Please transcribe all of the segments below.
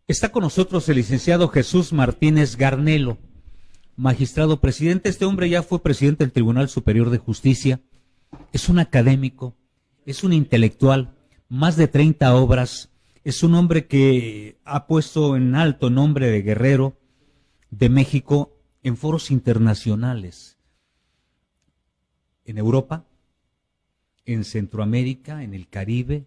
Está con nosotros el licenciado Jesús Martínez Garnelo, magistrado presidente. Este hombre ya fue presidente del Tribunal Superior de Justicia, es un académico, es un intelectual, más de 30 obras, es un hombre que ha puesto en alto nombre de guerrero de México en foros internacionales, en Europa, en Centroamérica, en el Caribe.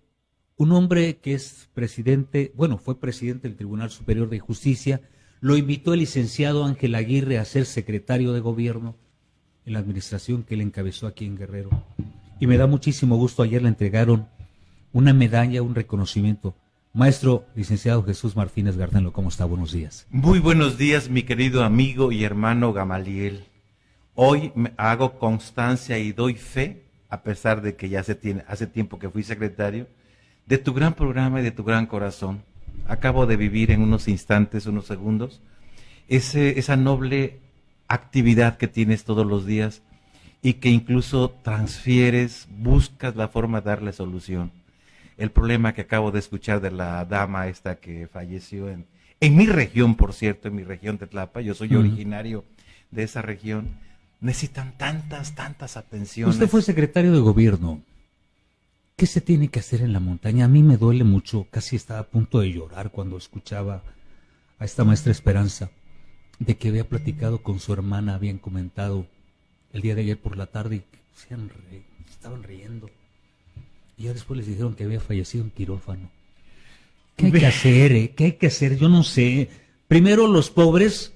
Un hombre que es presidente, fue presidente del Tribunal Superior de Justicia. Lo invitó el licenciado Ángel Aguirre a ser secretario de gobierno en la administración que él encabezó aquí en Guerrero. Y me da muchísimo gusto, ayer le entregaron una medalla, un reconocimiento. Maestro licenciado Jesús Martínez Garnelo, ¿cómo está? Buenos días. Muy buenos días, mi querido amigo y hermano Gamaliel. Hoy hago constancia y doy fe, a pesar de que ya hace tiempo que fui secretario, de tu gran programa y de tu gran corazón. Acabo de vivir en unos instantes, unos segundos, esa noble actividad que tienes todos los días y que incluso transfieres, buscas la forma de darle solución. El problema que acabo de escuchar de la dama esta que falleció en mi región, por cierto, en mi región de Tlapa, yo soy originario de esa región, necesitan tantas atenciones. Usted fue secretario de gobierno. ¿Qué se tiene que hacer en la montaña? A mí me duele mucho, casi estaba a punto de llorar cuando escuchaba a esta maestra Esperanza, de que había platicado con su hermana, habían comentado el día de ayer por la tarde y estaban riendo. Y ya después les dijeron que había fallecido en quirófano. ¿Qué hay que hacer? ¿Qué hay que hacer? Yo no sé. Primero los pobres,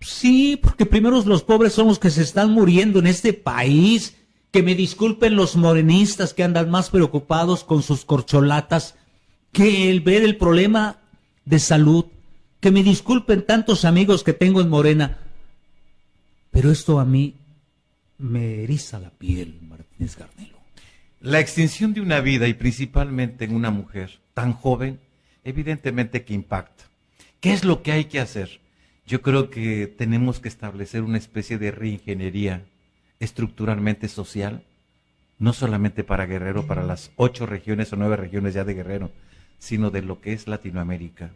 sí, porque primero los pobres son los que se están muriendo en este país. Que me disculpen los morenistas que andan más preocupados con sus corcholatas que el ver el problema de salud. Que me disculpen tantos amigos que tengo en Morena. Pero esto a mí me eriza la piel, Martínez Garnelo. La extinción de una vida, y principalmente en una mujer tan joven, evidentemente que impacta. ¿Qué es lo que hay que hacer? Yo creo que tenemos que establecer una especie de reingeniería estructuralmente social, no solamente para Guerrero, para las 8 regiones o 9 regiones ya de Guerrero, sino de lo que es Latinoamérica.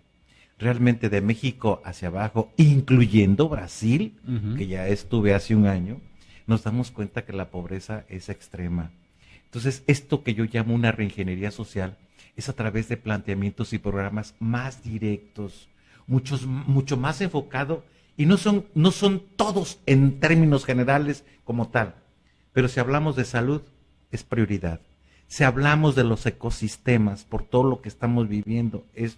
Realmente de México hacia abajo, incluyendo Brasil, que ya estuve hace un año, nos damos cuenta que la pobreza es extrema. Entonces, esto que yo llamo una reingeniería social es a través de planteamientos y programas más directos, mucho más enfocado. Y no son todos en términos generales como tal, pero si hablamos de salud, es prioridad. Si hablamos de los ecosistemas, por todo lo que estamos viviendo, es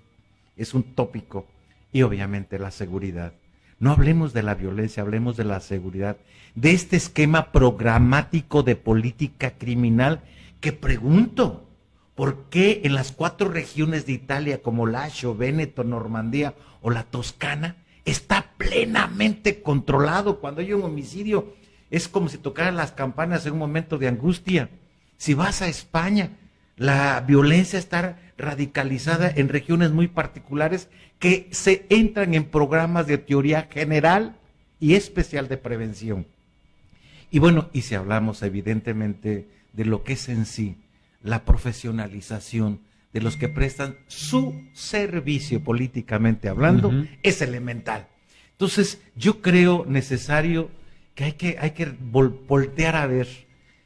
un tópico. Y obviamente la seguridad. No hablemos de la violencia, hablemos de la seguridad, de este esquema programático de política criminal que pregunto, ¿por qué en las 4 regiones de Italia como Lazio, Véneto, Normandía o la Toscana está plenamente controlado? Cuando hay un homicidio, es como si tocaran las campanas en un momento de angustia. Si vas a España, la violencia está radicalizada en regiones muy particulares que se entran en programas de teoría general y especial de prevención. Y bueno, y si hablamos evidentemente de lo que es en sí la profesionalización de los que prestan su servicio políticamente hablando, es elemental. Entonces, yo creo necesario que hay que voltear a ver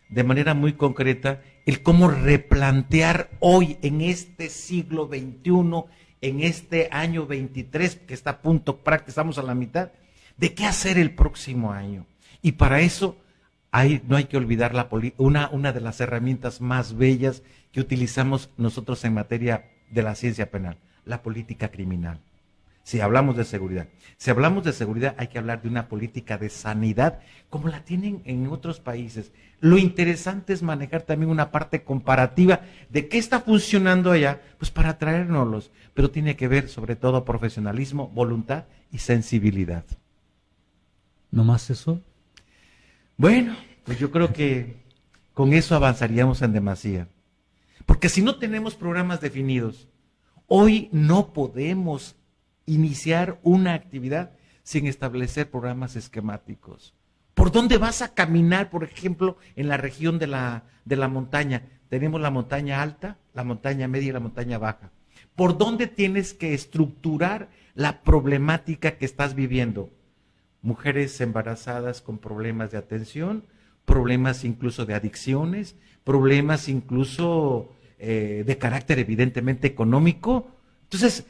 de manera muy concreta el cómo replantear hoy, en este siglo XXI, en este año 23, que está a punto, estamos a la mitad, de qué hacer el próximo año. Y para eso no hay que olvidar una de las herramientas más bellas que utilizamos nosotros en materia de la ciencia penal, la política criminal. Si hablamos de seguridad, hay que hablar de una política de sanidad como la tienen en otros países. Lo interesante es manejar también una parte comparativa de qué está funcionando allá, pues para traérnoslos, pero tiene que ver sobre todo profesionalismo, voluntad y sensibilidad. ¿No más eso? Bueno, pues yo creo que con eso avanzaríamos en demasía. Porque si no tenemos programas definidos, hoy no podemos iniciar una actividad sin establecer programas esquemáticos. ¿Por dónde vas a caminar, por ejemplo, en la región de la montaña? Tenemos la montaña alta, la montaña media y la montaña baja. por dónde tienes que estructurar la problemática que estás viviendo. Mujeres embarazadas con problemas de atención, problemas incluso de adicciones, problemas incluso de carácter evidentemente económico. Entonces,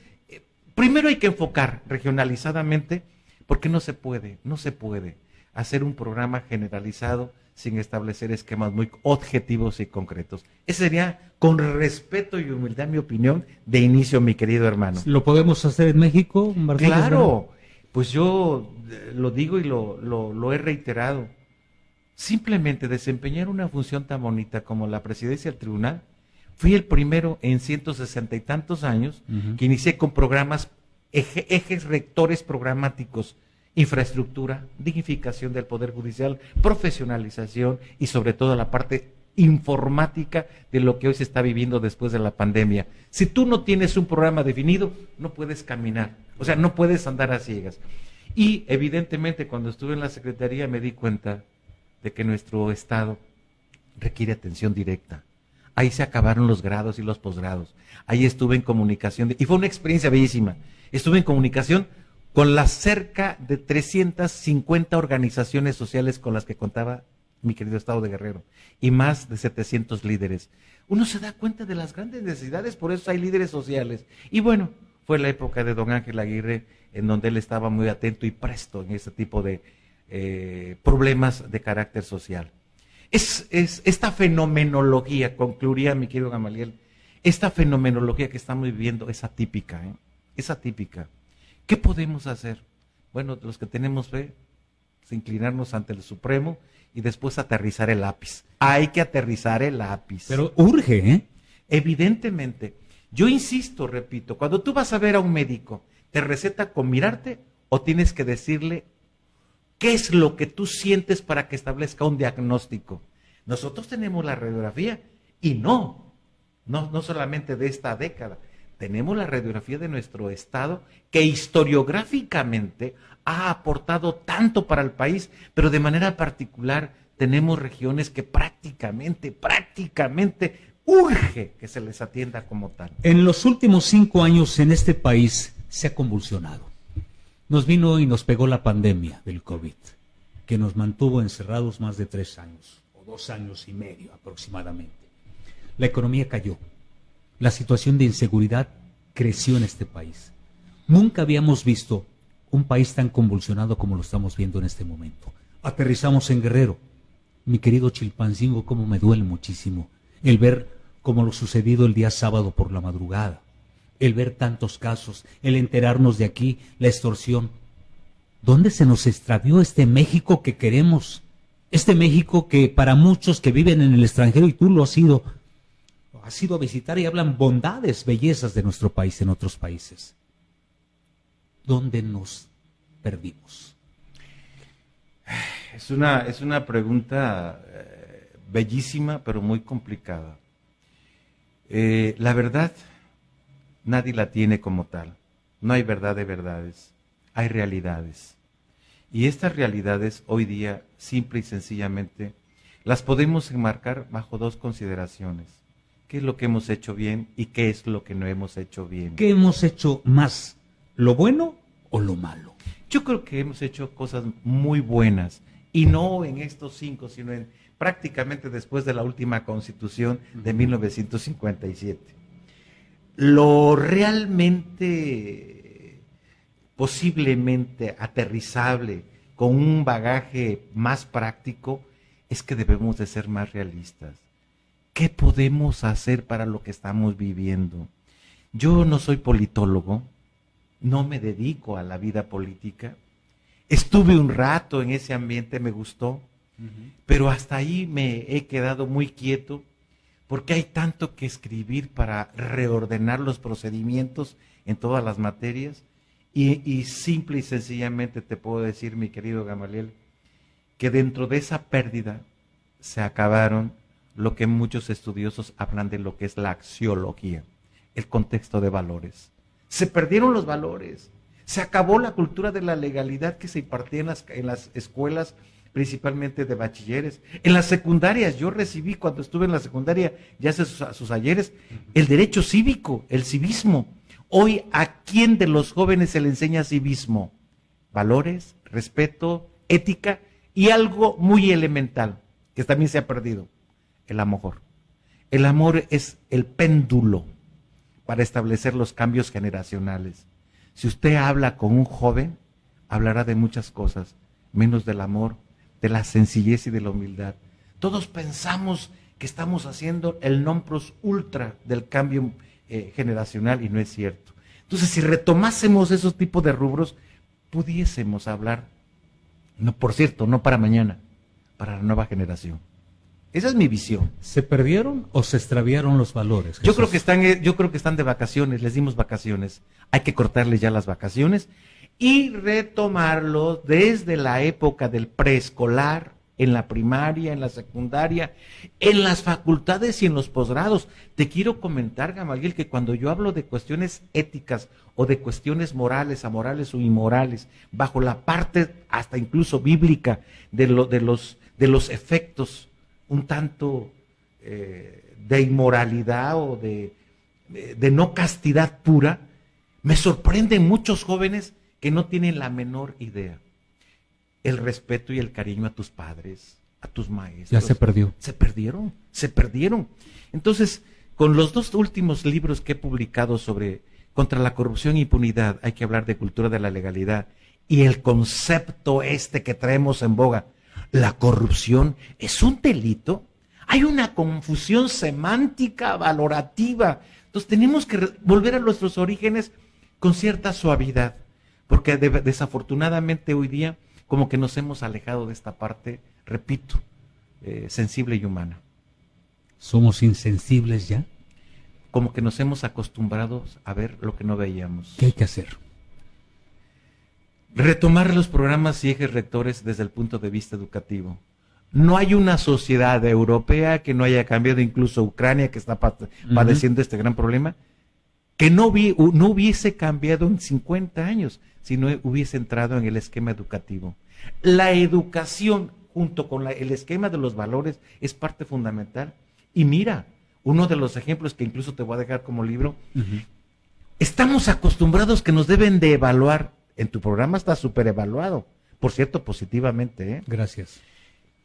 primero hay que enfocar regionalizadamente, porque no se puede hacer un programa generalizado sin establecer esquemas muy objetivos y concretos. Ese sería, con respeto y humildad, mi opinión de inicio, mi querido hermano. ¿Lo podemos hacer en México, Martínez? Claro, pues yo lo digo y lo he reiterado. Simplemente desempeñar una función tan bonita como la presidencia del tribunal, fui el primero en 160 y tantos años que inicié con programas, ejes rectores programáticos: infraestructura, dignificación del Poder Judicial, profesionalización y sobre todo la parte informática de lo que hoy se está viviendo después de la pandemia. Si tú no tienes un programa definido, no puedes caminar, o sea, no puedes andar a ciegas. Y evidentemente cuando estuve en la Secretaría me di cuenta de que nuestro Estado requiere atención directa. Ahí se acabaron los grados y los posgrados. Ahí estuve en comunicación, y fue una experiencia bellísima. Estuve en comunicación con las cerca de 350 organizaciones sociales con las que contaba mi querido Estado de Guerrero, y más de 700 líderes. Uno se da cuenta de las grandes necesidades, por eso hay líderes sociales. Y bueno, fue la época de don Ángel Aguirre, en donde él estaba muy atento y presto en ese tipo de problemas de carácter social. Es esta fenomenología, concluiría mi querido Gamaliel, esta fenomenología que estamos viviendo es atípica, es atípica. ¿Qué podemos hacer? Bueno, los que tenemos fe, inclinarnos ante el Supremo y después aterrizar el lápiz. Hay que aterrizar el lápiz. Pero urge, ¿eh? Evidentemente. Yo insisto, repito, cuando tú vas a ver a un médico, ¿te receta con mirarte o tienes que decirle qué es lo que tú sientes para que establezca un diagnóstico? Nosotros tenemos la radiografía y no solamente de esta década. Tenemos la radiografía de nuestro Estado, que historiográficamente ha aportado tanto para el país, pero de manera particular tenemos regiones que prácticamente urge que se les atienda como tal. En los últimos 5 años en este país se ha convulsionado. Nos vino y nos pegó la pandemia del COVID, que nos mantuvo encerrados más de 3 años, o 2 años y medio aproximadamente. La economía cayó. La situación de inseguridad creció en este país. Nunca habíamos visto un país tan convulsionado como lo estamos viendo en este momento. Aterrizamos en Guerrero. Mi querido Chilpancingo, cómo me duele muchísimo el ver como lo sucedido el día sábado por la madrugada, el ver tantos casos, el enterarnos de aquí, la extorsión. ¿Dónde se nos extravió este México que queremos? Este México que para muchos que viven en el extranjero, y tú lo has ido a visitar y hablan bondades, bellezas de nuestro país en otros países. ¿Dónde nos perdimos? Es una pregunta bellísima, pero muy complicada. La verdad, nadie la tiene como tal. No hay verdad de verdades, hay realidades. Y estas realidades hoy día, simple y sencillamente, las podemos enmarcar bajo 2 consideraciones. ¿Qué es lo que hemos hecho bien y qué es lo que no hemos hecho bien? ¿Qué hemos hecho más, lo bueno o lo malo? Yo creo que hemos hecho cosas muy buenas, y no en estos 5, sino en prácticamente después de la última Constitución de 1957. Lo realmente, posiblemente aterrizable, con un bagaje más práctico, es que debemos de ser más realistas. ¿Qué podemos hacer para lo que estamos viviendo? Yo no soy politólogo, no me dedico a la vida política. Estuve un rato en ese ambiente, me gustó, pero hasta ahí me he quedado muy quieto, porque hay tanto que escribir para reordenar los procedimientos en todas las materias, y simple y sencillamente te puedo decir, mi querido Gamaliel, que dentro de esa pérdida se acabaron lo que muchos estudiosos hablan de lo que es la axiología, el contexto de valores. Se perdieron los valores, se acabó la cultura de la legalidad que se impartía en las escuelas, principalmente de bachilleres. En las secundarias, yo recibí cuando estuve en la secundaria, ya hace sus ayeres, el derecho cívico, el civismo. Hoy, ¿a quién de los jóvenes se le enseña civismo? Valores, respeto, ética y algo muy elemental, que también se ha perdido, el amor. El amor es el péndulo para establecer los cambios generacionales. Si usted habla con un joven, hablará de muchas cosas, menos del amor, de la sencillez y de la humildad. Todos pensamos que estamos haciendo el non plus ultra del cambio generacional y no es cierto. Entonces, si retomásemos esos tipos de rubros, pudiésemos hablar, no, por cierto, no para mañana, para la nueva generación. Esa es mi visión. ¿Se perdieron o se extraviaron los valores, Jesús? Yo creo que están de vacaciones, les dimos vacaciones. Hay que cortarles ya las vacaciones y retomarlo desde la época del preescolar, en la primaria, en la secundaria, en las facultades y en los posgrados. Te quiero comentar, Gamaliel, que cuando yo hablo de cuestiones éticas o de cuestiones morales, amorales o inmorales, bajo la parte hasta incluso bíblica de los efectos un tanto de inmoralidad o de no castidad pura, me sorprenden muchos jóvenes que no tienen la menor idea. El respeto y el cariño a tus padres, a tus maestros. Ya se perdió. Se perdieron. Entonces, con los 2 últimos libros que he publicado sobre contra la corrupción e impunidad, hay que hablar de cultura de la legalidad y el concepto que traemos en boga, la corrupción es un delito. Hay una confusión semántica, valorativa. Entonces tenemos que volver a nuestros orígenes con cierta suavidad, porque desafortunadamente hoy día como que nos hemos alejado de esta parte, repito, sensible y humana. ¿Somos insensibles ya? Como que nos hemos acostumbrado a ver lo que no veíamos. ¿Qué hay que hacer? Retomar los programas y ejes rectores desde el punto de vista educativo. No hay una sociedad europea que no haya cambiado, incluso Ucrania, que está padeciendo este gran problema, que no hubiese cambiado en 50 años si no hubiese entrado en el esquema educativo. La educación, junto con el esquema de los valores, es parte fundamental. Y mira, uno de los ejemplos que incluso te voy a dejar como libro, estamos acostumbrados que nos deben de evaluar. En tu programa está súper evaluado, por cierto, positivamente, ¿eh? Gracias.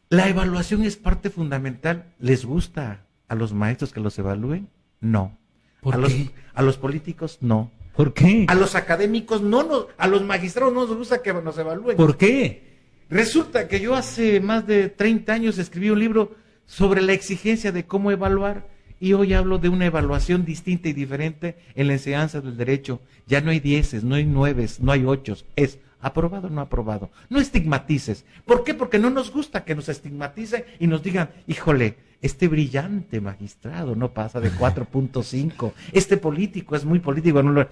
La evaluación es parte fundamental. ¿Les gusta a los maestros que los evalúen? No. ¿Por qué? A los políticos, no. ¿Por qué? A los académicos, no, a los magistrados no nos gusta que nos evalúen. ¿Por qué? Resulta que yo hace más de 30 años escribí un libro sobre la exigencia de cómo evaluar y hoy hablo de una evaluación distinta y diferente en la enseñanza del derecho. Ya no hay 10, no hay 9, no hay 8, es aprobado o no aprobado. No estigmatices. ¿Por qué? Porque no nos gusta que nos estigmaticen y nos digan, híjole, este brillante magistrado no pasa de 4.5, este político es muy político. No.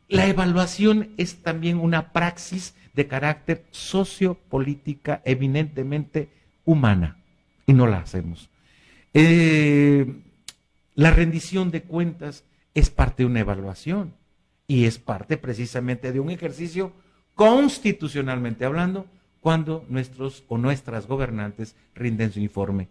La evaluación es también una praxis de carácter sociopolítica eminentemente humana y no la hacemos. La rendición de cuentas es parte de una evaluación y es parte precisamente de un ejercicio constitucionalmente hablando cuando nuestros o nuestras gobernantes rinden su informe.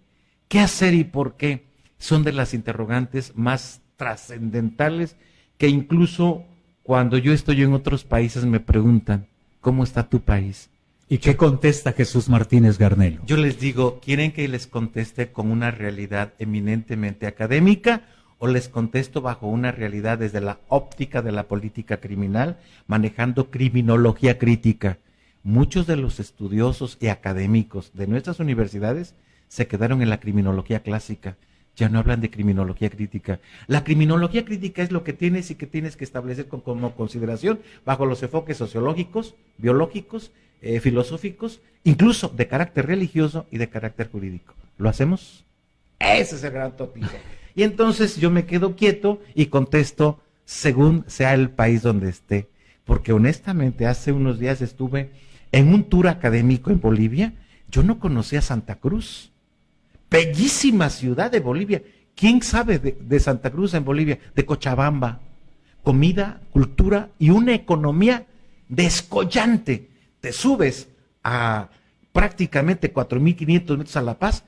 ¿Qué hacer y por qué? Son de las interrogantes más trascendentales que incluso cuando yo estoy en otros países me preguntan, ¿cómo está tu país? ¿Y qué contesta Jesús Martínez Garnelo? Yo les digo, ¿quieren que les conteste con una realidad eminentemente académica o les contesto bajo una realidad desde la óptica de la política criminal, manejando criminología crítica? Muchos de los estudiosos y académicos de nuestras universidades se quedaron en la criminología clásica, ya no hablan de criminología crítica. La criminología crítica es lo que tienes y que tienes que establecer como consideración bajo los enfoques sociológicos, biológicos, filosóficos, incluso de carácter religioso y de carácter jurídico. ¿Lo hacemos? Ese es el gran tópico. Y entonces yo me quedo quieto y contesto según sea el país donde esté. Porque honestamente hace unos días estuve en un tour académico en Bolivia. Yo no conocía Santa Cruz. Bellísima ciudad de Bolivia. ¿Quién sabe de Santa Cruz en Bolivia? De Cochabamba. Comida, cultura y una economía descollante. Te subes a prácticamente 4.500 metros a La Paz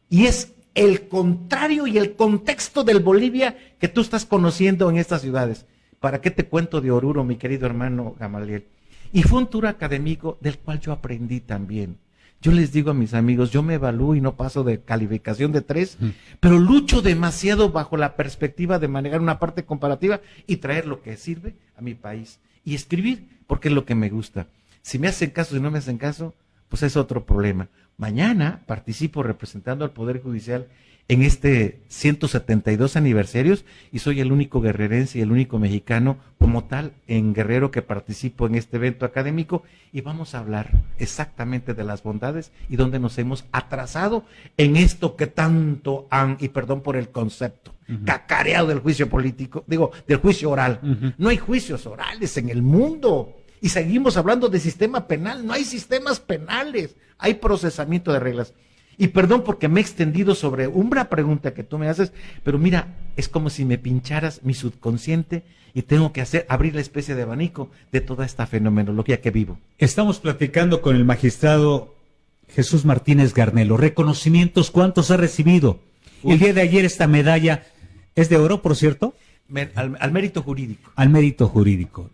y es el contrario y el contexto del Bolivia que tú estás conociendo en estas ciudades. ¿Para qué te cuento de Oruro, mi querido hermano Gamaliel? Y fue un tour académico del cual yo aprendí también. Yo les digo a mis amigos, yo me evalúo y no paso de calificación de 3, pero lucho demasiado bajo la perspectiva de manejar una parte comparativa y traer lo que sirve a mi país. Y escribir, porque es lo que me gusta. Si me hacen caso, si no me hacen caso, pues es otro problema. Mañana participo representando al Poder Judicial en este 172 aniversarios y soy el único guerrerense y el único mexicano como tal en Guerrero que participo en este evento académico y vamos a hablar exactamente de las bondades y dónde nos hemos atrasado en esto que tanto han, y perdón por el concepto, cacareado del juicio político, digo, del juicio oral. No hay juicios orales en el mundo. Y seguimos hablando de sistema penal, no hay sistemas penales, hay procesamiento de reglas. Y perdón porque me he extendido sobre una pregunta que tú me haces, pero mira, es como si me pincharas mi subconsciente y tengo que abrir la especie de abanico de toda esta fenomenología que vivo. Estamos platicando con el magistrado Jesús Martínez Garnelo. Reconocimientos, ¿cuántos ha recibido? El día de ayer esta medalla es de oro, por cierto. Al mérito jurídico. Al mérito jurídico.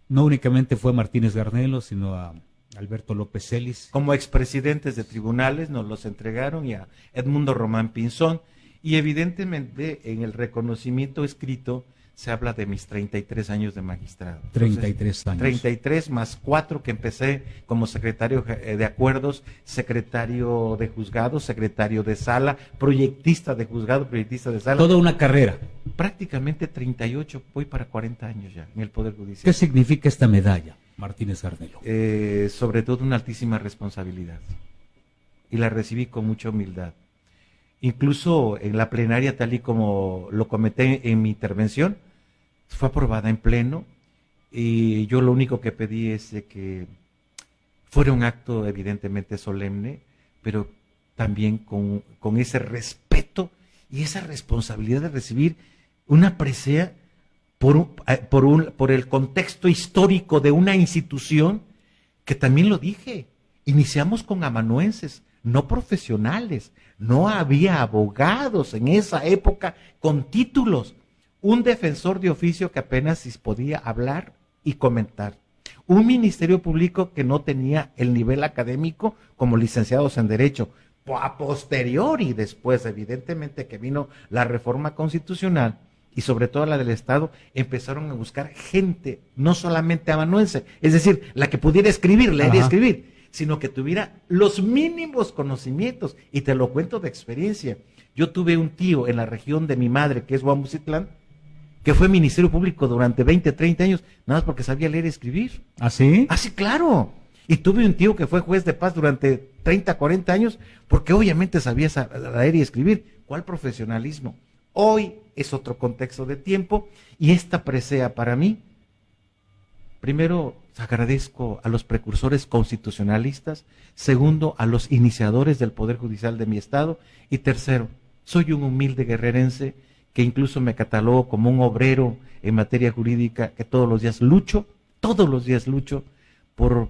No únicamente fue Martínez Garnelo, sino a Alberto López Celis. Como expresidentes de tribunales nos los entregaron y a Edmundo Román Pinzón. Y evidentemente en el reconocimiento escrito se habla de mis 33 años de magistrado. Entonces, 33 años. 33 más 4 que empecé como secretario de acuerdos, secretario de juzgado, secretario de sala, proyectista de juzgado, proyectista de sala. Toda una carrera. Prácticamente 38, voy para 40 años ya en el Poder Judicial. ¿Qué significa esta medalla, Martínez Garnelo? Sobre todo una altísima responsabilidad. Y la recibí con mucha humildad. Incluso en la plenaria, tal y como lo comenté en mi intervención, fue aprobada en pleno y yo lo único que pedí es de que fuera un acto evidentemente solemne, pero también con ese respeto y esa responsabilidad de recibir una presea por el contexto histórico de una institución que también lo dije, iniciamos con amanuenses, no profesionales, no había abogados en esa época con títulos, un defensor de oficio que apenas podía hablar y comentar, un ministerio público que no tenía el nivel académico como licenciados en Derecho. A posteriori, después evidentemente que vino la reforma constitucional y sobre todo la del Estado, empezaron a buscar gente, no solamente amanuense, es decir, la que pudiera escribir, leer y escribir, sino que tuviera los mínimos conocimientos, y te lo cuento de experiencia. Yo tuve un tío en la región de mi madre, que es Huamucitlán, que fue ministerio público durante 20, 30 años, nada más porque sabía leer y escribir. ¿Ah, sí? Ah, sí, claro. Y tuve un tío que fue juez de paz durante 30, 40 años, porque obviamente sabía leer y escribir. ¿Cuál profesionalismo? Hoy es otro contexto de tiempo, y esta presea para mí, primero, agradezco a los precursores constitucionalistas, segundo, a los iniciadores del Poder Judicial de mi estado, y tercero, soy un humilde guerrerense que incluso me catalogo como un obrero en materia jurídica que todos los días lucho por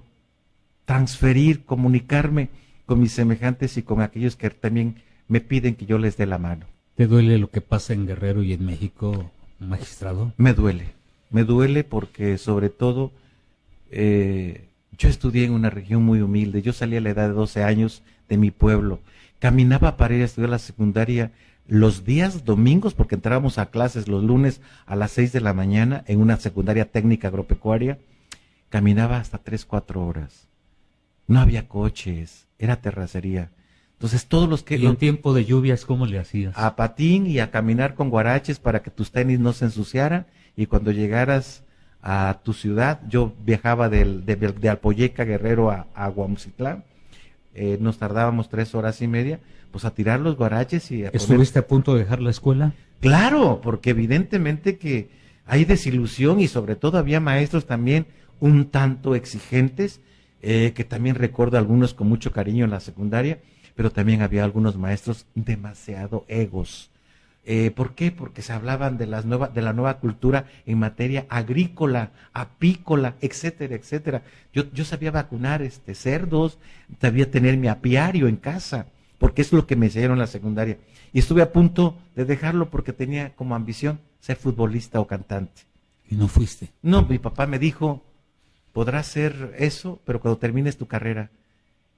transferir, comunicarme con mis semejantes y con aquellos que también me piden que yo les dé la mano. ¿Te duele lo que pasa en Guerrero y en México, magistrado? Me duele porque sobre todo yo estudié en una región muy humilde, yo salí a la edad de 12 años de mi pueblo, caminaba para ir a estudiar la secundaria los días domingos, porque entrábamos a clases los lunes a las 6 de la mañana en una secundaria técnica agropecuaria, caminaba hasta 3, 4 horas, no había coches, era terracería. Entonces todos los que... ¿Y en tiempo de lluvias cómo le hacías? A patín y a caminar con guaraches para que tus tenis no se ensuciaran, y cuando llegaras a tu ciudad, yo viajaba de Alpoyeca, Guerrero a Huamucitlán, nos tardábamos 3 horas y media, pues a tirar los guaraches y a ¿Estuviste a punto de dejar la escuela? Claro, porque evidentemente que hay desilusión y sobre todo había maestros también un tanto exigentes, que también recuerdo algunos con mucho cariño en la secundaria, pero también había algunos maestros demasiado egos. ¿Por qué? Porque se hablaban de la nueva cultura en materia agrícola, apícola, etcétera, etcétera. Yo sabía vacunar cerdos, sabía tener mi apiario en casa, porque es lo que me enseñaron en la secundaria. Y estuve a punto de dejarlo porque tenía como ambición ser futbolista o cantante. ¿Y no fuiste? No, mi papá me dijo, podrás hacer eso, pero cuando termines tu carrera.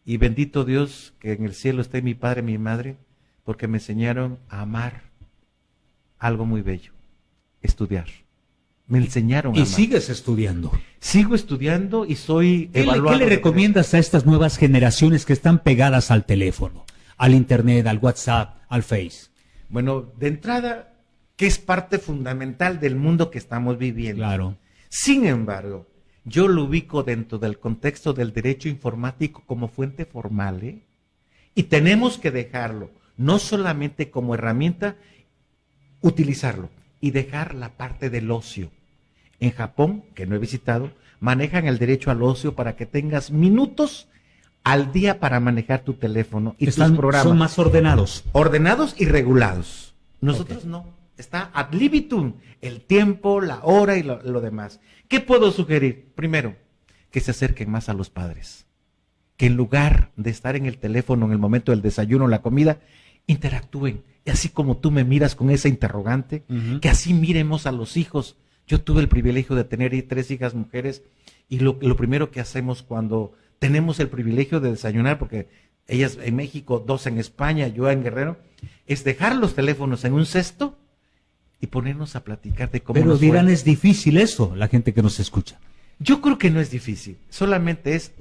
Y bendito Dios que en el cielo esté mi padre y mi madre, porque me enseñaron a amar algo muy bello, estudiar. Me enseñaron a Y amar. sigues estudiando. Sigo estudiando y soy ¿Qué evaluado. le recomiendas a estas nuevas generaciones que están pegadas al teléfono, al internet, al WhatsApp, al Face? Bueno, de entrada, que es parte fundamental del mundo que estamos viviendo. Claro. Sin embargo, yo lo ubico dentro del contexto del derecho informático como fuente formal, ¿eh? Y tenemos que dejarlo, no solamente como herramienta, utilizarlo y dejar la parte del ocio. En Japón, que no he visitado, manejan el derecho al ocio para que tengas minutos al día para manejar tu teléfono y tus programas. Son más ordenados. Ordenados y regulados. Nosotros no. Está ad libitum, el tiempo, la hora y lo demás. ¿Qué puedo sugerir? Primero, que se acerquen más a los padres. Que en lugar de estar en el teléfono en el momento del desayuno o la comida, interactúen. Y así como tú me miras con esa interrogante, que así miremos a los hijos. Yo tuve el privilegio de tener 3 hijas mujeres y lo primero que hacemos cuando tenemos el privilegio de desayunar, porque ellas en México, 2 en España, yo en Guerrero, es dejar los teléfonos en un cesto y ponernos a platicar de cómo Pero nos dirán, fue. es difícil eso, la gente que nos escucha. Yo creo que no es difícil, solamente es,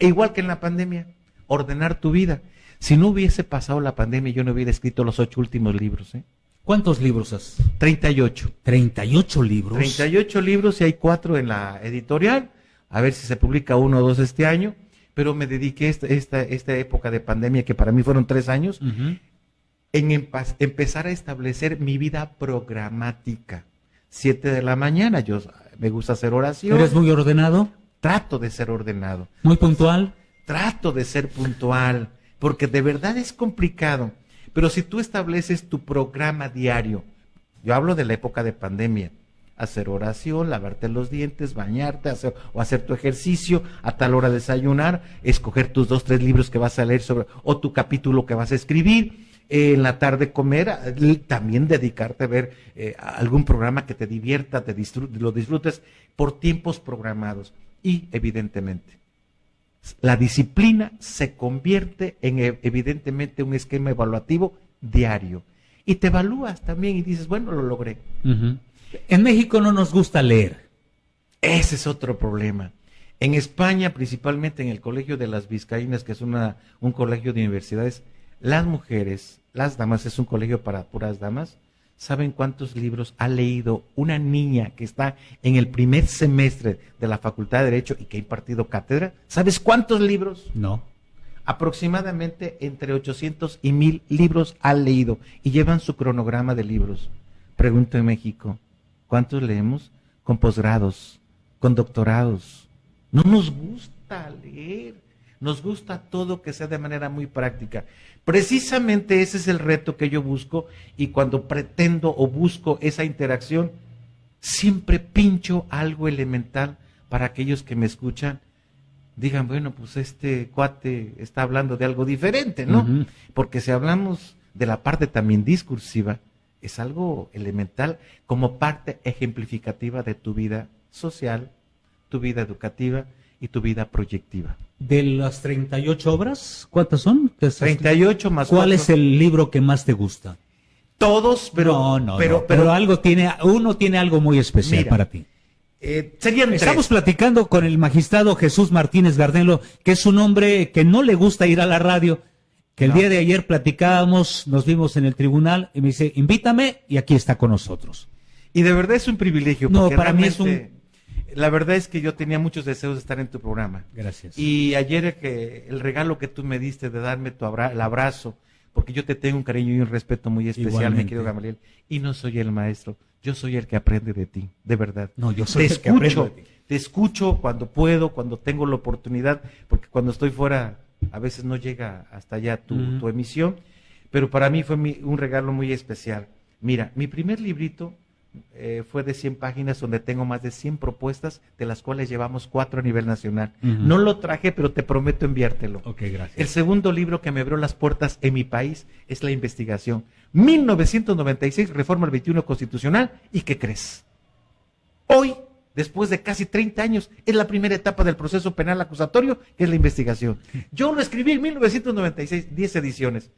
igual que en la pandemia, ordenar tu vida. Si no hubiese pasado la pandemia, yo no hubiera escrito los 8 últimos libros, ¿eh? ¿Cuántos libros has? 38. 38 libros. 38 libros y hay 4 en la editorial, a ver si se publica 1 o 2 este año, pero me dediqué esta época de pandemia, que para mí fueron 3 años, en empezar a establecer mi vida programática. 7 de la mañana, yo me gusta hacer oración. ¿Eres muy ordenado? Trato de ser ordenado. ¿Muy puntual? Trato de ser puntual, porque de verdad es complicado. Pero si tú estableces tu programa diario, yo hablo de la época de pandemia, hacer oración, lavarte los dientes, bañarte, hacer tu ejercicio, a tal hora desayunar, escoger tus 2, 3 libros que vas a leer o tu capítulo que vas a escribir, en la tarde comer, también dedicarte a ver algún programa que te divierta, lo disfrutes por tiempos programados. Y evidentemente, la disciplina se convierte en evidentemente un esquema evaluativo diario. Y te evalúas también y dices, bueno, lo logré. En México no nos gusta leer. Ese es otro problema. En España, principalmente en el Colegio de las Vizcaínas, que es un colegio de universidades, las mujeres, las damas, es un colegio para puras damas, ¿saben cuántos libros ha leído una niña que está en el primer semestre de la Facultad de Derecho y que ha impartido cátedra? ¿Sabes cuántos libros? No. Aproximadamente entre 800 y 1000 libros ha leído y llevan su cronograma de libros. Pregunto en México, ¿cuántos leemos? Con posgrados, con doctorados. No nos gusta leer, nos gusta todo que sea de manera muy práctica. Precisamente ese es el reto que yo busco y cuando pretendo o busco esa interacción, siempre pincho algo elemental para aquellos que me escuchan. Digan, bueno, pues este cuate está hablando de algo diferente, ¿no? Porque si hablamos de la parte también discursiva, es algo elemental como parte ejemplificativa de tu vida social, tu vida educativa y tu vida proyectiva. De las 38 obras, ¿cuántas son? 38 más ¿Cuál 4. es el libro que más te gusta? Todos, pero pero uno tiene algo muy especial. Mira, para ti. Serían Estamos 3. platicando con el magistrado Jesús Martínez Garnelo, que es un hombre que no le gusta ir a la radio, que el día de ayer platicábamos, nos vimos en el tribunal y me dice, invítame, y aquí está con nosotros. Y de verdad es un privilegio. No, porque para mí es la verdad es que yo tenía muchos deseos de estar en tu programa. Gracias. Y ayer el regalo que tú me diste de darme el abrazo, porque yo te tengo un cariño y un respeto muy especial, Igualmente. mi querido Gamaliel, y no soy el maestro, yo soy el que aprende de ti, de verdad. No, yo soy el que aprendo de ti. Te escucho cuando puedo, cuando tengo la oportunidad, porque cuando estoy fuera a veces no llega hasta allá tu emisión, pero para mí fue un regalo muy especial. Mira, mi primer librito fue de 100 páginas donde tengo más de 100 propuestas, de las cuales llevamos 4 a nivel nacional. No lo traje, pero te prometo enviártelo. Ok, gracias. El segundo libro que me abrió las puertas en mi país es La Investigación. 1996, reforma el 21 constitucional, ¿y qué crees? Hoy, después de casi 30 años, es la primera etapa del proceso penal acusatorio, que es la investigación. Yo lo escribí en 1996, 10 ediciones.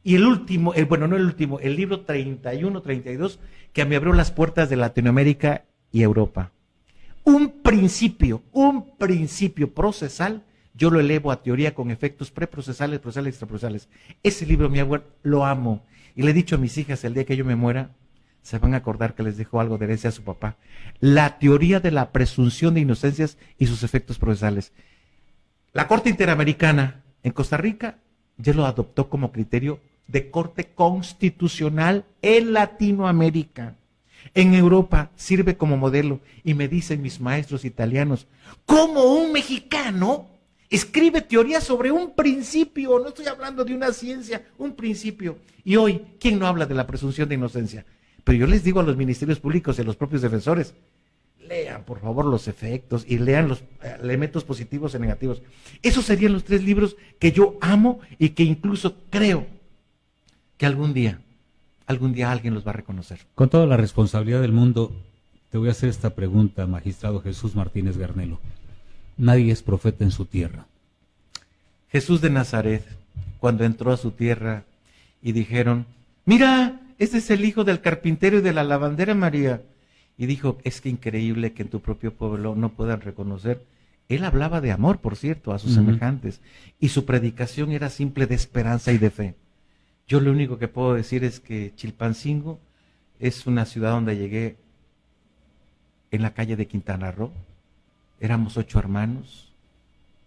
Y el último, no el último, el libro 31, 32, que me abrió las puertas de Latinoamérica y Europa. Un principio procesal, yo lo elevo a teoría con efectos preprocesales, procesales, extraprocesales. Ese libro, mi abuelo, lo amo. Y le he dicho a mis hijas, el día que yo me muera, se van a acordar que les dejó algo de herencia a su papá. La teoría de la presunción de inocencias y sus efectos procesales. La Corte Interamericana en Costa Rica ya lo adoptó como criterio de corte constitucional en Latinoamérica. En Europa sirve como modelo y me dicen mis maestros italianos, ¿cómo un mexicano escribe teoría sobre un principio? No estoy hablando de una ciencia, un principio. Y hoy, ¿quién no habla de la presunción de inocencia? Pero yo les digo a los ministerios públicos y a los propios defensores, lean por favor los efectos y lean los elementos positivos y negativos. Esos serían los 3 libros que yo amo y que incluso creo que algún día alguien los va a reconocer. Con toda la responsabilidad del mundo, te voy a hacer esta pregunta, magistrado Jesús Martínez Garnelo. Nadie es profeta en su tierra. Jesús de Nazaret, cuando entró a su tierra y dijeron, mira, este es el hijo del carpintero y de la lavandera María. Y dijo, es que increíble que en tu propio pueblo no puedan reconocer. Él hablaba de amor, por cierto, a sus semejantes. Y su predicación era simple de esperanza y de fe. Yo lo único que puedo decir es que Chilpancingo es una ciudad donde llegué en la calle de Quintana Roo. Éramos 8 hermanos,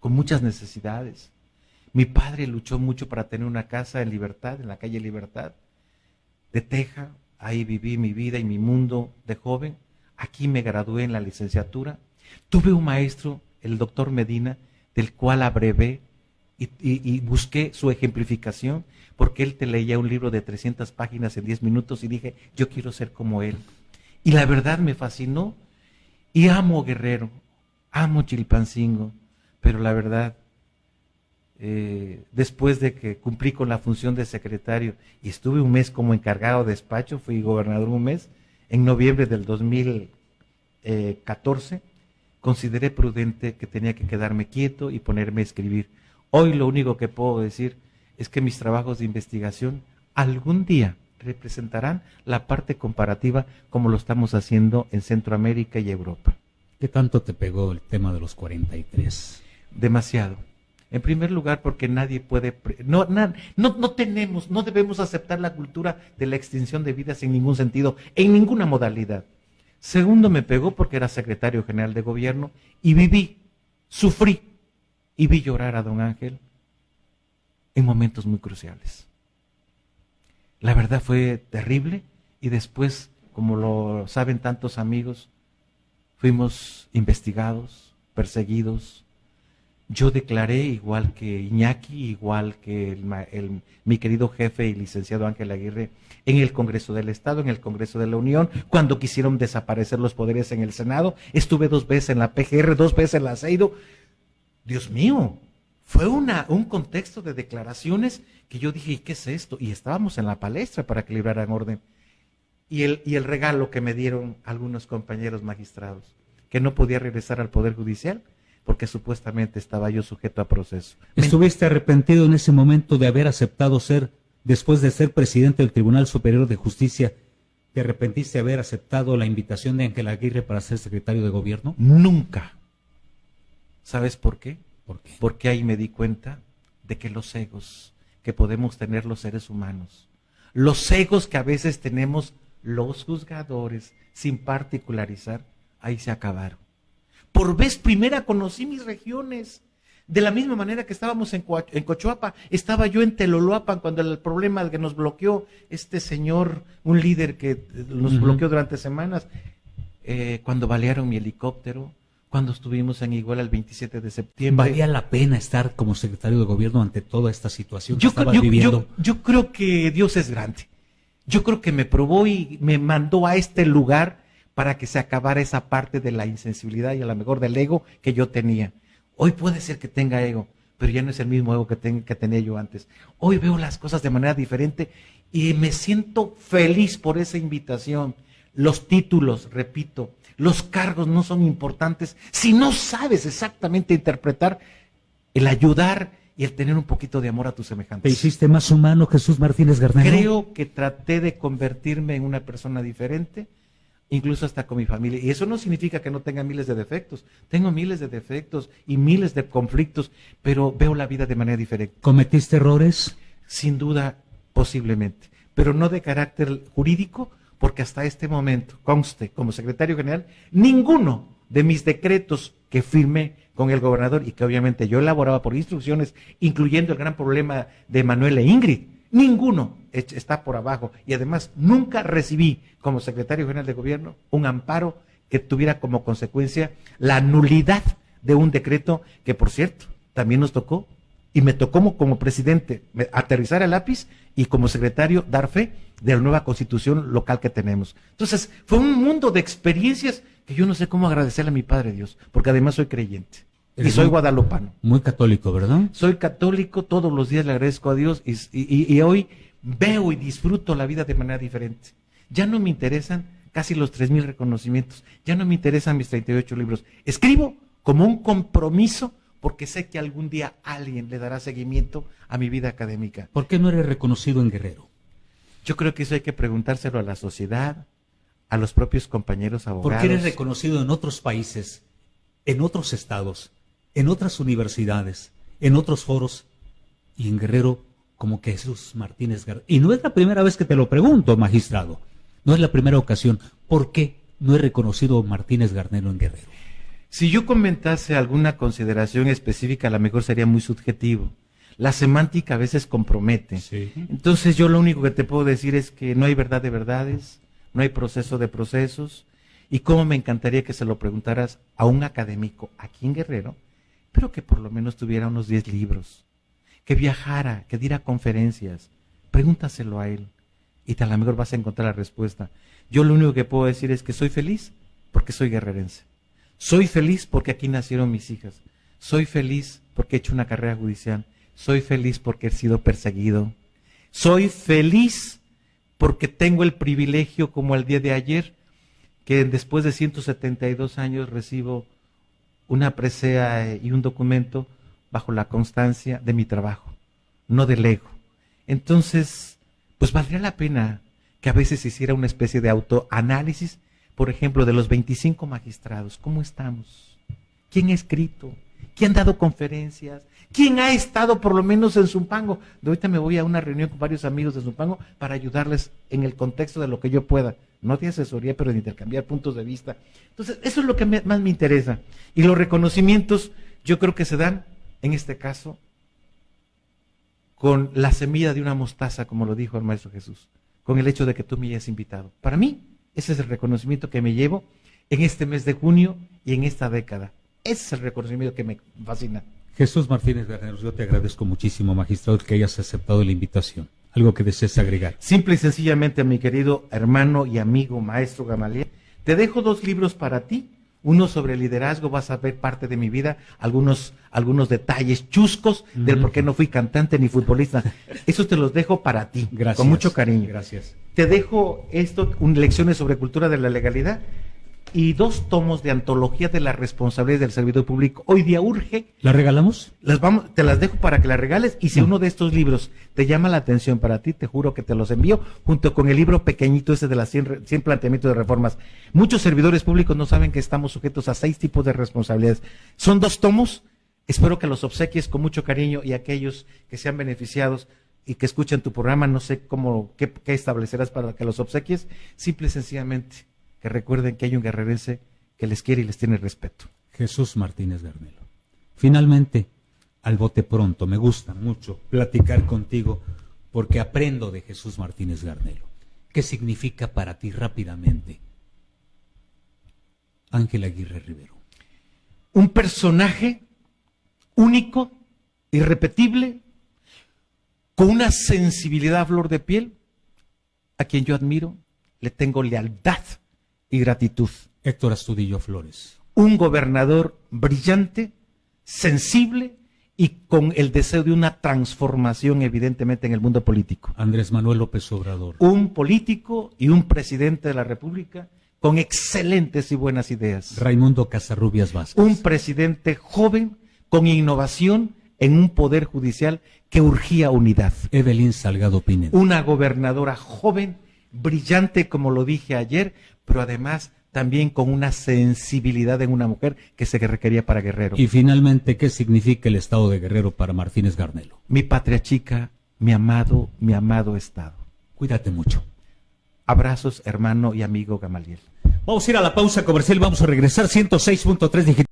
con muchas necesidades. Mi padre luchó mucho para tener una casa en Libertad, en la calle Libertad, de teja. Ahí viví mi vida y mi mundo de joven. Aquí me gradué en la licenciatura. Tuve un maestro, el doctor Medina, del cual abrevé y busqué su ejemplificación, porque él te leía un libro de 300 páginas en 10 minutos y dije, yo quiero ser como él. Y la verdad me fascinó y amo Guerrero, amo Chilpancingo, pero la verdad, después de que cumplí con la función de secretario y estuve un mes como encargado de despacho, fui gobernador un mes, en noviembre del 2014, consideré prudente que tenía que quedarme quieto y ponerme a escribir. Hoy lo único que puedo decir es que mis trabajos de investigación algún día representarán la parte comparativa como lo estamos haciendo en Centroamérica y Europa. ¿Qué tanto te pegó el tema de los 43? Demasiado. En primer lugar, porque nadie puede, no debemos aceptar la cultura de la extinción de vidas en ningún sentido, en ninguna modalidad. Segundo, me pegó porque era secretario general de gobierno y sufrí y vi llorar a don Ángel en momentos muy cruciales. La verdad fue terrible y después, como lo saben tantos amigos, fuimos investigados, perseguidos. Yo declaré, igual que Iñaki, igual que mi querido jefe y licenciado Ángel Aguirre, en el Congreso del Estado, en el Congreso de la Unión, cuando quisieron desaparecer los poderes en el Senado. Estuve 2 veces en la PGR, 2 veces en la CEIDO. Dios mío, fue un contexto de declaraciones que yo dije, ¿y qué es esto? Y estábamos en la palestra para que libraran orden. Y el regalo que me dieron algunos compañeros magistrados, que no podía regresar al Poder Judicial, porque supuestamente estaba yo sujeto a proceso. ¿Estuviste arrepentido en ese momento de haber aceptado después de ser presidente del Tribunal Superior de Justicia, te arrepentiste de haber aceptado la invitación de Ángel Aguirre para ser secretario de gobierno? Nunca. ¿Sabes por qué? ¿Por qué? Porque ahí me di cuenta de que los egos que podemos tener los seres humanos, los egos que a veces tenemos los juzgadores, sin particularizar, ahí se acabaron. Por vez primera conocí mis regiones. De la misma manera que estábamos en Cochuapa, estaba yo en Teloloapan cuando el problema que nos bloqueó este señor, un líder que nos bloqueó durante semanas, cuando balearon mi helicóptero, cuando estuvimos en Iguala el 27 de septiembre. ¿Valía la pena estar como secretario de gobierno ante toda esta situación que estabas viviendo? Yo creo que Dios es grande. Yo creo que me probó y me mandó a este lugar para que se acabara esa parte de la insensibilidad y a lo mejor del ego que yo tenía. Hoy puede ser que tenga ego, pero ya no es el mismo ego que tenía yo antes. Hoy veo las cosas de manera diferente y me siento feliz por esa invitación. Los títulos, repito, los cargos no son importantes si no sabes exactamente interpretar el ayudar y el tener un poquito de amor a tus semejantes. ¿Te hiciste más humano, Jesús Martínez Garnelo? Creo que traté de convertirme en una persona diferente, incluso hasta con mi familia. Y eso no significa que no tenga miles de defectos. Tengo miles de defectos y miles de conflictos, pero veo la vida de manera diferente. ¿Cometiste errores? Sin duda, posiblemente, pero no de carácter jurídico, porque hasta este momento, conste, como secretario general, ninguno de mis decretos que firmé con el gobernador y que obviamente yo elaboraba por instrucciones, incluyendo el gran problema de Manuel e Ingrid, ninguno está por abajo. Y además nunca recibí como secretario general de gobierno un amparo que tuviera como consecuencia la nulidad de un decreto que, por cierto, también nos tocó, y me tocó como presidente aterrizar el lápiz y como secretario dar fe de la nueva constitución local que tenemos. Entonces, fue un mundo de experiencias que yo no sé cómo agradecerle a mi Padre Dios, porque además soy creyente y soy guadalupano. Muy católico, ¿verdad? Soy católico, todos los días le agradezco a Dios y hoy veo y disfruto la vida de manera diferente. Ya no me interesan casi los 3,000 reconocimientos, ya no me interesan mis 38 libros. Escribo como un compromiso porque sé que algún día alguien le dará seguimiento a mi vida académica. ¿Por qué no eres reconocido en Guerrero? Yo creo que eso hay que preguntárselo a la sociedad, a los propios compañeros abogados. ¿Por qué eres reconocido en otros países, en otros estados, en otras universidades, en otros foros, y en Guerrero como que Jesús Martínez Garnelo? Y no es la primera vez que te lo pregunto, magistrado. No es la primera ocasión. ¿Por qué no es reconocido Martínez Garnelo en Guerrero? Si yo comentase alguna consideración específica, a lo mejor sería muy subjetivo. La semántica a veces compromete. Sí. Entonces yo lo único que te puedo decir es que no hay verdad de verdades, no hay proceso de procesos, y cómo me encantaría que se lo preguntaras a un académico aquí en Guerrero, pero que por lo menos tuviera unos 10 libros, que viajara, que diera conferencias. Pregúntaselo a él y a lo mejor vas a encontrar la respuesta. Yo lo único que puedo decir es que soy feliz porque soy guerrerense. Soy feliz porque aquí nacieron mis hijas. Soy feliz porque he hecho una carrera judicial. Soy feliz porque he sido perseguido. Soy feliz porque tengo el privilegio, como el día de ayer, que después de 172 años recibo una presea y un documento bajo la constancia de mi trabajo, no del ego. Entonces, pues valdría la pena que a veces se hiciera una especie de autoanálisis. Por ejemplo, de los 25 magistrados, ¿cómo estamos? ¿Quién ha escrito? ¿Quién ha dado conferencias? ¿Quién ha estado por lo menos en Zumpango? De ahorita me voy a una reunión con varios amigos de Zumpango para ayudarles en el contexto de lo que yo pueda. No de asesoría, pero de intercambiar puntos de vista. Entonces, eso es lo que más me interesa. Y los reconocimientos, yo creo que se dan, en este caso, con la semilla de una mostaza, como lo dijo el Maestro Jesús, con el hecho de que tú me hayas invitado. Para mí, ese es el reconocimiento que me llevo en este mes de junio y en esta década. Ese es el reconocimiento que me fascina. Jesús Martínez Garnelo, yo te agradezco muchísimo, magistrado, que hayas aceptado la invitación. ¿Algo que desees agregar? Simple y sencillamente, a mi querido hermano y amigo maestro Gamaliel, te dejo 2 libros para ti. Uno sobre liderazgo, vas a ver parte de mi vida, algunos detalles chuscos del por qué no fui cantante ni futbolista. Esos te los dejo para ti, Gracias. Con mucho cariño. Gracias. Te dejo lecciones sobre cultura de la legalidad y 2 tomos de antología de la responsabilidad del servidor público. Hoy día urge. ¿La regalamos? Te las dejo para que las regales, y si uno de estos libros te llama la atención para ti, te juro que te los envío, junto con el libro pequeñito ese de las 100 planteamientos de reformas. Muchos servidores públicos no saben que estamos sujetos a 6 tipos de responsabilidades. Son 2 tomos, espero que los obsequies con mucho cariño, y aquellos que sean beneficiados y que escuchen tu programa, no sé qué establecerás para que los obsequies, simple y sencillamente que recuerden que hay un guerrerense que les quiere y les tiene respeto. Jesús Martínez Garnelo. Finalmente, al bote pronto, me gusta mucho platicar contigo porque aprendo de Jesús Martínez Garnelo. ¿Qué significa para ti rápidamente Ángel Aguirre Rivero? Un personaje único, irrepetible, con una sensibilidad a flor de piel, a quien yo admiro, le tengo lealtad y gratitud. Héctor Astudillo Flores. Un gobernador brillante, sensible y con el deseo de una transformación evidentemente en el mundo político. Andrés Manuel López Obrador. Un político y un presidente de la República con excelentes y buenas ideas. Raimundo Casarrubias Vázquez. Un presidente joven con innovación en un poder judicial que urgía unidad. Evelyn Salgado Pineda. Una gobernadora joven, brillante como lo dije ayer, pero además también con una sensibilidad en una mujer que se requería para Guerrero. Y finalmente, ¿qué significa el estado de Guerrero para Martínez Garnelo? Mi patria chica, mi amado estado. Cuídate mucho. Abrazos, hermano y amigo Gamaliel. Vamos a ir a la pausa comercial, vamos a regresar 106.3 digital.